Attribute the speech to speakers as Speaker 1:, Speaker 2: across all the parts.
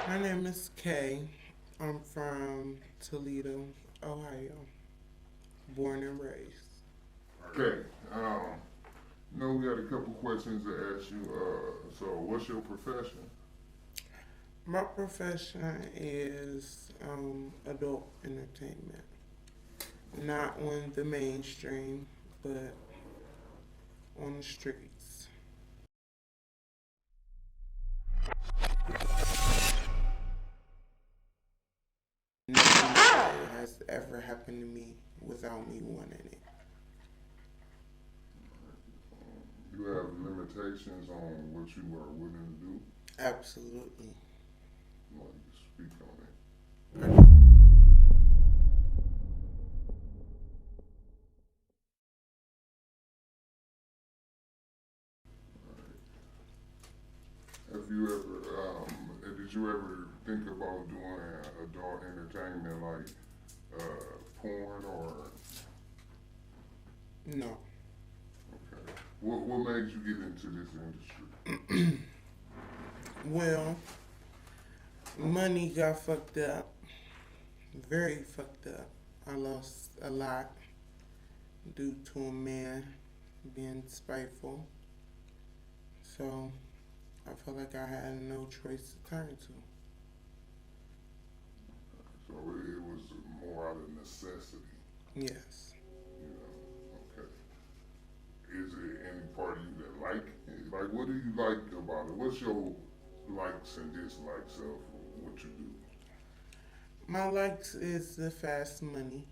Speaker 1: My name is Kay. I'm from Toledo, Ohio. Born and raised.
Speaker 2: Okay. We got a couple questions to ask you. So, what's your profession?
Speaker 1: My profession is adult entertainment. Not on the mainstream, but on the streets. Nothing that has ever happened to me without me wanting it.
Speaker 2: You have limitations on what you are willing to do.
Speaker 1: Absolutely.
Speaker 2: Like, speak on it. Have you ever, did you ever think about doing adult entertainment like porn or?
Speaker 1: No.
Speaker 2: Okay. What made you get into this industry?
Speaker 1: Well, money got fucked up. Very fucked up. I lost a lot due to a man being spiteful. So I felt like I had no choice to turn to.
Speaker 2: So it was more out of necessity,
Speaker 1: Yes.
Speaker 2: you know. Okay. Is there any part of you that like it? Like, what do you like about it? What's your likes and dislikes of what you do?
Speaker 1: My likes is the fast money,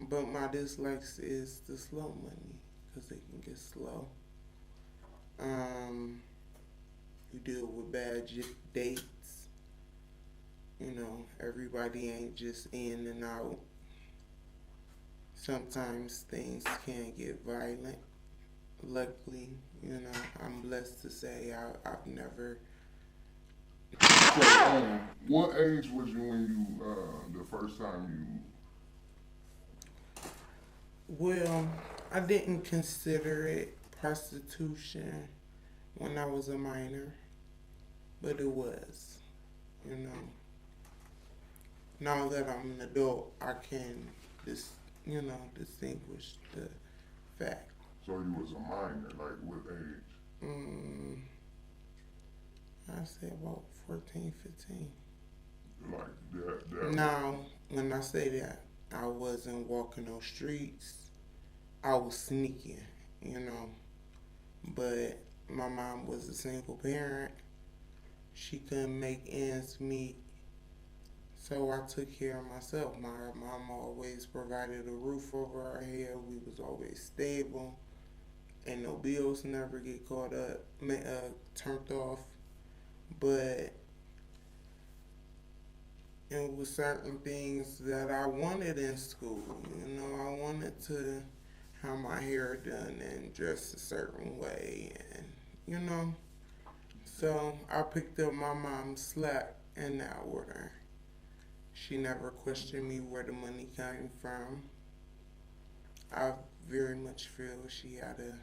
Speaker 1: but my dislikes is the slow money because it can get slow. Um, you deal with bad dates. You know, everybody ain't just in and out. Sometimes things can get violent. Luckily, I'm blessed to say I've never.
Speaker 2: So, what age was you when you, the first time
Speaker 1: Well, I didn't consider it prostitution when I was a minor, but it was. You know, now that I'm an adult, I can distinguish the fact.
Speaker 2: so you was a minor, like what age?
Speaker 1: Mm, I say about 14, 15.
Speaker 2: Like that.
Speaker 1: Now, when I say that, I wasn't walking those streets. I was sneaking, you know. But my mom was a single parent. She couldn't make ends meet. So I took care of myself. My mom always provided a roof over our head. We was always stable. And no bills never get caught up, turned off. But it was certain things that I wanted in school. You know, I wanted to have my hair done and dress a certain way, and you know. So I picked up my mom's slack in that order. She never questioned me where the money came from. I very much feel she had a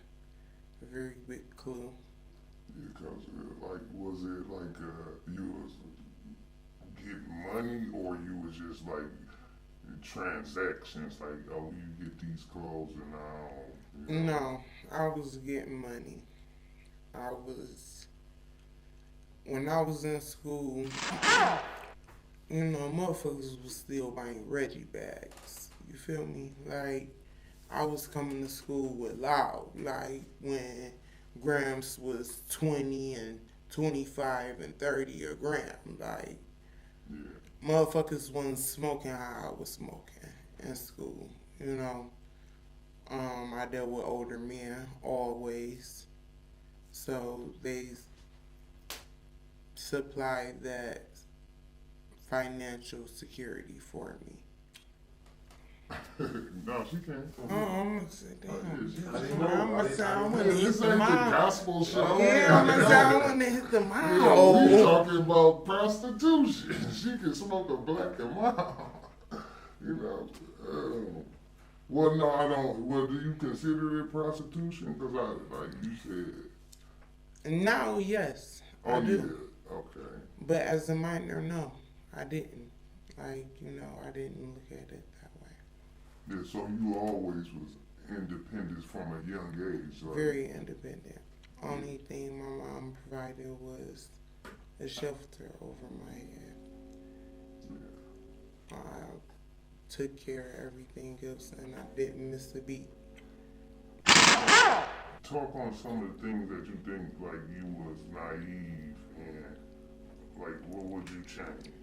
Speaker 1: very big clue.
Speaker 2: Because like, was it like you was getting money, or you was just like transactions, like, oh, you get these clothes and now, you know?
Speaker 1: No, I was getting money. I was when I was in school. Motherfuckers was still buying Reggie bags. You feel me? Like, I was coming to school with loud. Like, when grams was 20 and 25 and 30 a gram. Like,
Speaker 2: Yeah.
Speaker 1: motherfuckers wasn't smoking how I was smoking in school. You know? I dealt with older men always. So they supplied that financial security for me.
Speaker 2: No, she can't.
Speaker 1: Oh, I'm gonna say, damn.
Speaker 2: I
Speaker 3: didn't know.
Speaker 1: I'm gonna say, I wanna hit
Speaker 2: This
Speaker 1: the
Speaker 2: ain't the
Speaker 1: mile.
Speaker 2: gospel show.
Speaker 1: Yeah, I'm gonna say, I wanna hit the
Speaker 2: Yeah,
Speaker 1: mile.
Speaker 2: we talking about prostitution. She can smoke a black and mild. You know. Well, no, I don't. Well, do you consider it prostitution? Because like you said.
Speaker 1: Now, yes,
Speaker 2: Oh
Speaker 1: I do.
Speaker 2: yeah. Okay.
Speaker 1: But as a minor, no, I didn't. Like, I didn't look at it that way.
Speaker 2: Yeah, so you always was independent from a young age, right?
Speaker 1: Very independent. Only thing my mom provided was a shelter over my head.
Speaker 2: Yeah.
Speaker 1: I took care of everything else and I didn't miss a beat.
Speaker 2: Talk on some of the things that you think like you was naive and like what would you change?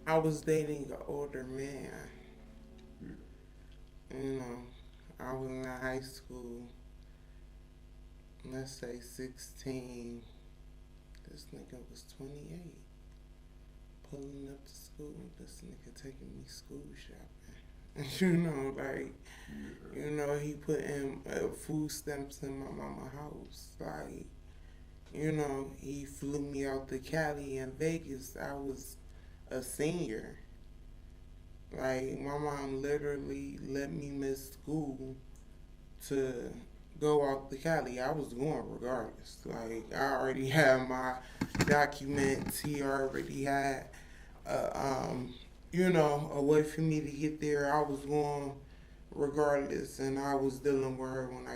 Speaker 1: I was dating an older man.
Speaker 2: Yeah.
Speaker 1: You know, I was in high school, let's say 16. This nigga was 28. Pulling up to school, this nigga taking me school shopping. Like, he put in food stamps in my mama house. Like, he flew me out to Cali and Vegas. I was a senior. Like, my mom literally let me miss school to go out to Cali. I was going regardless. Like, I already had my documents. He already had, a way for me to get there. I was going regardless, and I was dealing with her when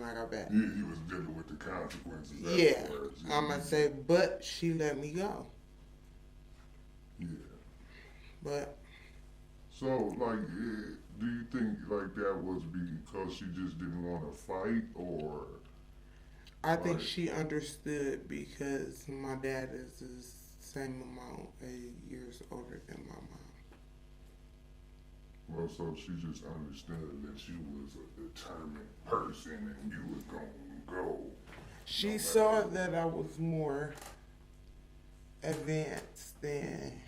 Speaker 1: I got back.
Speaker 2: Yeah, he was dealing with the consequences.
Speaker 1: Yeah,
Speaker 2: Afterwards.
Speaker 1: I'm gonna say, but she let me go.
Speaker 2: Yeah.
Speaker 1: But
Speaker 2: So, like, do you think like that was because she just didn't want to fight, or
Speaker 1: I think
Speaker 2: like,
Speaker 1: she understood because my dad is the same amount of years older than my mom.
Speaker 2: well, so she just understood that you was a determined person and you was gonna go.
Speaker 1: She
Speaker 2: No
Speaker 1: saw
Speaker 2: matter
Speaker 1: that I was more advanced than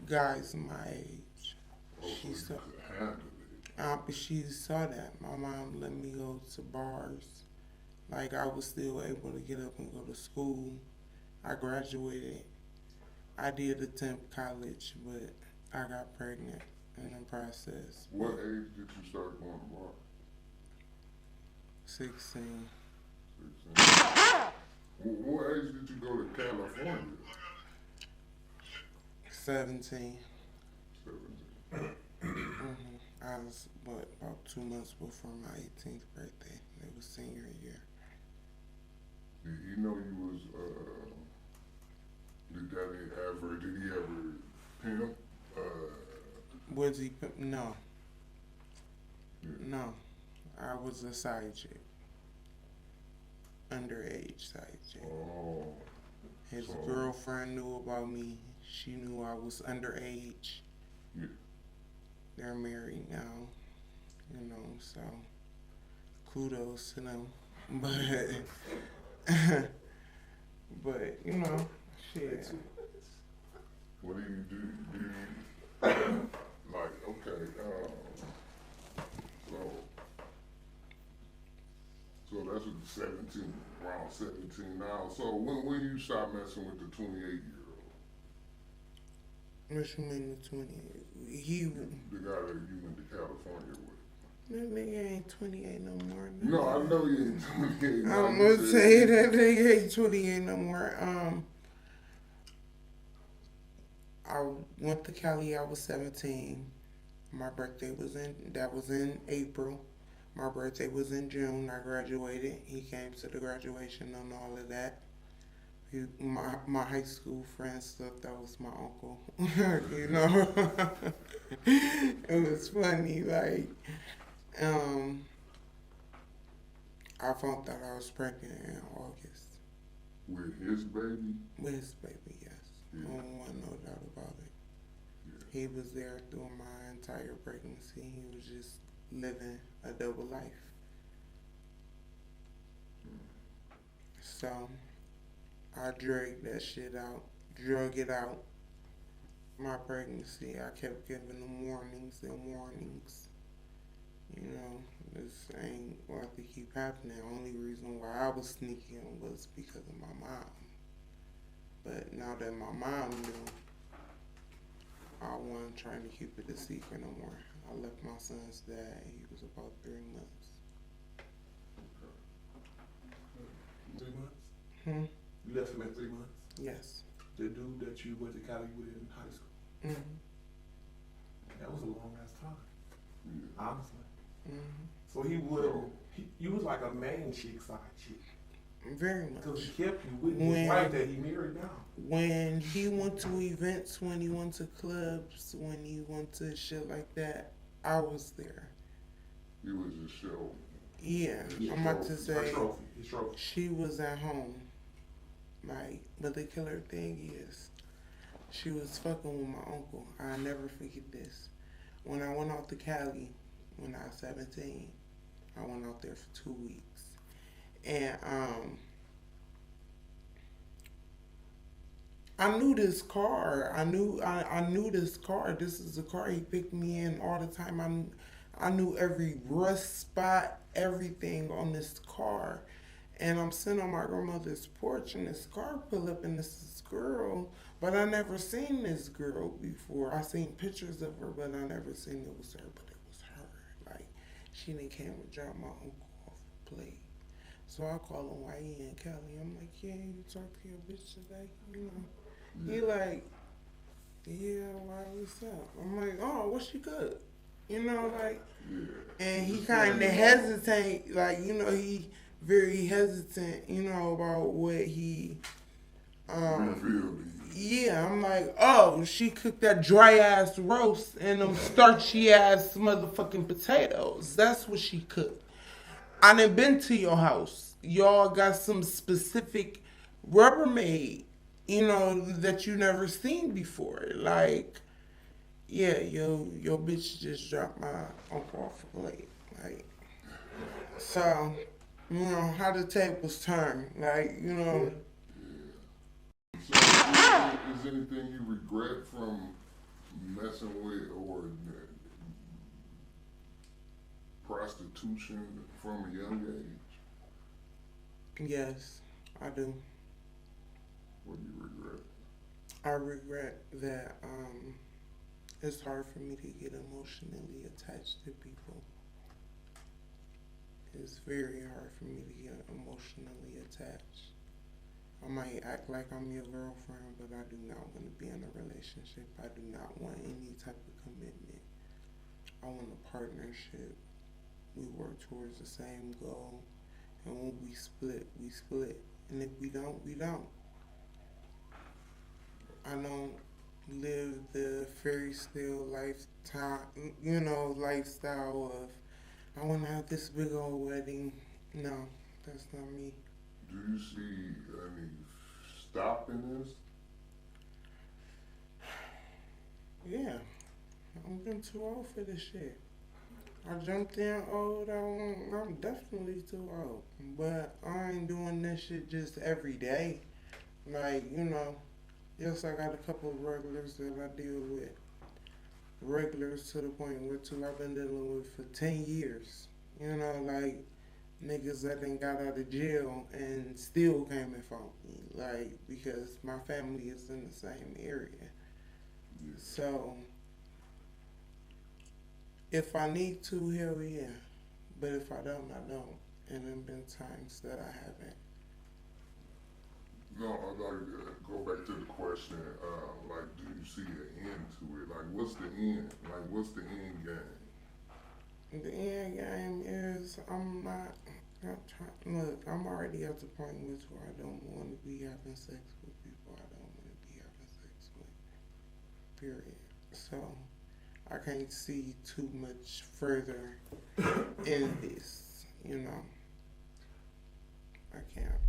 Speaker 1: guys my age.
Speaker 2: what.
Speaker 1: She
Speaker 2: So
Speaker 1: saw,
Speaker 2: you could handle it.
Speaker 1: but she saw that. My mom let me go to bars. Like, I was still able to get up and go to school. I graduated. I did attempt college, but I got pregnant in the process.
Speaker 2: What age did you start going to bar?
Speaker 1: 16.
Speaker 2: 16. What age did you go to California?
Speaker 1: 17.
Speaker 2: 17.
Speaker 1: I was, about 2 months before my 18th birthday. It was senior year.
Speaker 2: Did he know you was, did he ever pimp?
Speaker 1: Was he? No.
Speaker 2: Yeah.
Speaker 1: No. I was a side chick. Underage side chick.
Speaker 2: Oh.
Speaker 1: His
Speaker 2: So-
Speaker 1: girlfriend knew about me. She knew I was underage.
Speaker 2: Yeah.
Speaker 1: They're married now. So kudos to them. But shit.
Speaker 2: What do you do? Like, okay, so that's what 17, around 17 now. So when you stop messing with the 28-year-old?
Speaker 1: What you mean the 28?
Speaker 2: The guy that you went to California with.
Speaker 1: That nigga ain't 28 no more.
Speaker 2: No, I know you ain't 28.
Speaker 1: I'm gonna say that nigga ain't 28 no more. I went to Cali. I was 17. My birthday was in April. My birthday was in June. I graduated. He came to the graduation and all of that. My high school friends thought that was my uncle. It was funny. Like, I found out I was pregnant in August.
Speaker 2: With his baby?
Speaker 1: With his baby, yes.
Speaker 2: Yeah.
Speaker 1: No doubt about it.
Speaker 2: Yeah.
Speaker 1: He was there through my entire pregnancy. He was just living a double life. So I drug it out. My pregnancy, I kept giving them warnings and warnings. This ain't going to keep happening. The only reason why I was sneaking was because of my mom. But now that my mom knew, I wasn't trying to keep it a secret no more. I left my son's dad. He was about 3 months.
Speaker 3: 3 months?
Speaker 1: Hmm?
Speaker 3: You left him at 3 months?
Speaker 1: Yes.
Speaker 3: the dude that you went to Cali with in high school.
Speaker 1: Mm-hmm.
Speaker 3: That was a long ass time, honestly.
Speaker 1: Mm-hmm.
Speaker 3: So he would, you was like a main chick, side chick.
Speaker 1: Very much.
Speaker 3: Because he kept you with his wife that he married now.
Speaker 1: When he went to events, when he went to clubs, when he went to shit like that, I was there.
Speaker 2: He was a show.
Speaker 1: Yeah, I'm about to say
Speaker 3: His trophy.
Speaker 1: she was at home. Like, but the killer thing is, she was fucking with my uncle. I'll never forget this. When I went out to Cali, when I was 17, I went out there for 2 weeks. And I knew this car. I knew this car. This is the car he picked me in all the time. I knew every rust spot, everything on this car. And I'm sitting on my grandmother's porch, and this car pull up, and this girl. But I never seen this girl before. I seen pictures of her, but I never seen it was her. But it was her. Like, she done came and dropped my uncle off the plate. So I call him while he in Cali. I'm like, yeah, you talk to your bitch today? You know. He like, yeah, why, what's up? I'm like, oh, what she cook? You know, like, and he kind of hesitate, like, you know, he very hesitant, you know, about what he, yeah, I'm like, oh, she cooked that dry ass roast and them starchy ass motherfucking potatoes. That's what she cooked. I done been to your house. Y'all got some specific Rubbermaid, you know, that you never seen before. Like, yeah, your bitch just dropped my uncle off the plate. Like, so, you know, how the tables turn. Like, you know.
Speaker 2: So, is anything you regret from messing with or prostitution from a young age?
Speaker 1: Yes, I do.
Speaker 2: What do you regret?
Speaker 1: I regret that it's hard for me to get emotionally attached to people. It's very hard for me to get emotionally attached. I might act like I'm your girlfriend, but I do not want to be in a relationship. I do not want any type of commitment. I want a partnership. We work towards the same goal. And when we split, we split. And if we don't, we don't. I don't live the fairy tale lifetime, you know, lifestyle of, I want to have this big old wedding. No, that's not me.
Speaker 2: Do you see any stopping this?
Speaker 1: Yeah, I'm getting too old for this shit. I jumped in old, I'm definitely too old. But I ain't doing this shit just every day. Like, you know, yes, I got a couple of regulars that I deal with. Regulars to the point where two I've been dealing with for 10 years. You know, like niggas that done got out of jail and still came and fought me. Like, because my family is in the same area.
Speaker 2: Yeah.
Speaker 1: So, if I need to, hell yeah. But if I don't, I don't. And there have been times that I haven't.
Speaker 2: No, I'd like to go back to the question, like, do you see an end to it? Like, what's the end? Like, what's the end game?
Speaker 1: The end game is I'm trying. Look, I'm already at the point in which where I don't want to be having sex with people I don't want to be having sex with. Period. So I can't see too much further in this. You know, I can't.